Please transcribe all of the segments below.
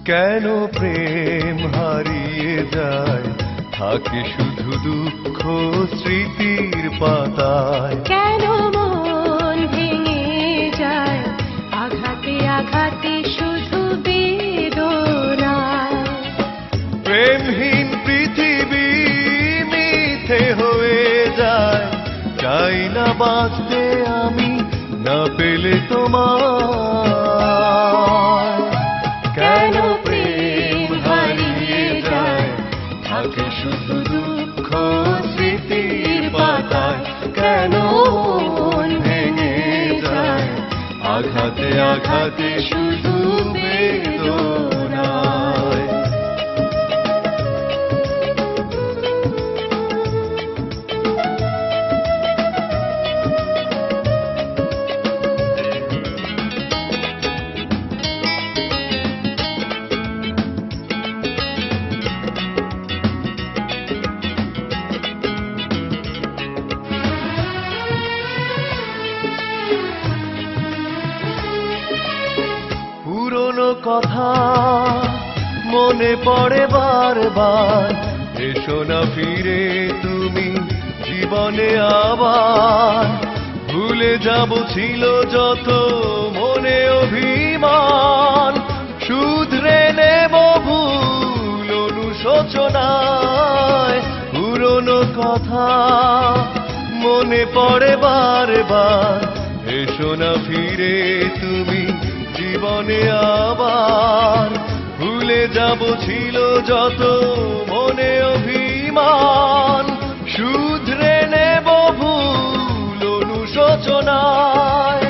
কেন প্রেম হারিয়ে যায়, থাকে শুধু দুঃখ স্মৃতির পাতায়। কেন মন ভেঙে যায়, আঘাতে আঘাতে শুধু বেদনায়। প্রেমহীন পৃথিবী মিথ্যে হয়ে যায়, চাই না বাঁচতে আমি না পেলে তোমায়। কেন প্রেম হারিয়ে যায়, থাকে শুধু দুঃখ স্মৃতির পাতায়। কেন মন ভেঙে যায়, আঘাতে আঘাতে শুধু বেদনায়। পুরনো কথা মনে পড়ে বারবার, এসো না ফিরে তুমি জীবনে আবার। ভুলে যাব ছিল যত মনে অভিমান, শুধরে নেব ভুল অনুশোচনায়। পুরনো কথা মনে পড়ে বারবার, এসো না ফিরে তুমি জীবনে আবার। ভুলে যাব ছিল যত মনে অভিমান, শুধরে নেব ভুল অনুশোচনায়।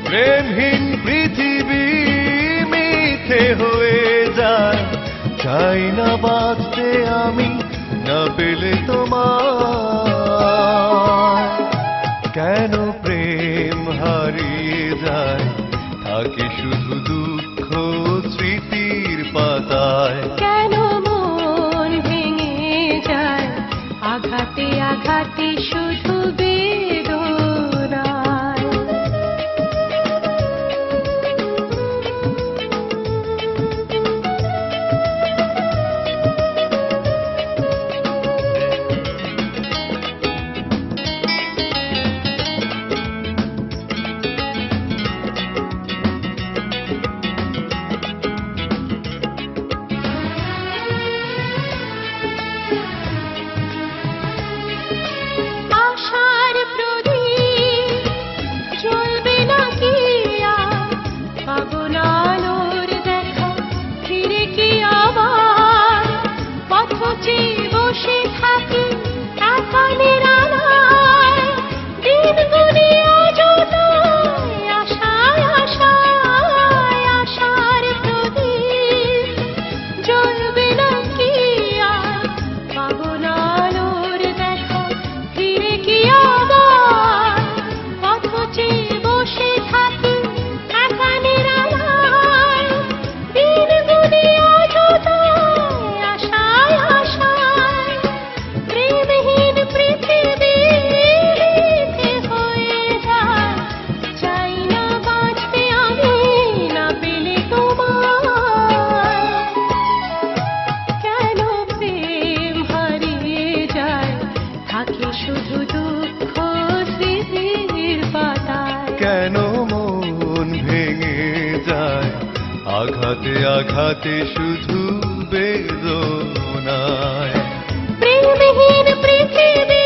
প্রেমহীন পৃথিবী মিথ্যে হয়ে যায়, চাই না বাঁচতে আমি না পেলে তোমায়। কেন প্রেম হারিয়ে যায়, থাকে শুধু দুঃখ স্মৃতির পাতায়। কেন মন ভেঙে যায়, আঘাতে আঘাতে শুধু বেদনায়। কেন মন ভেঙে যায়, আঘাতে আঘাতে শুধু বেদনায়। প্রেমহীন পৃথিবী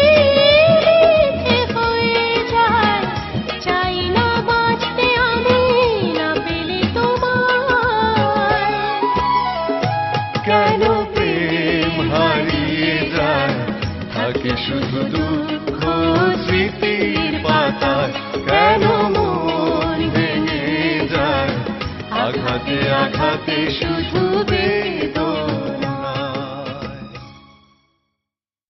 মিথ্যে হয়ে যায়, চাই না বাঁচতে আমি না পেলে তোমায়। কেন প্রেম হারিয়ে যায়, থাকে শুধু দুঃখ স্মৃতির পাতায়। কেন মন ভেঙে যায়, আঘাতে আঘাতে শুধু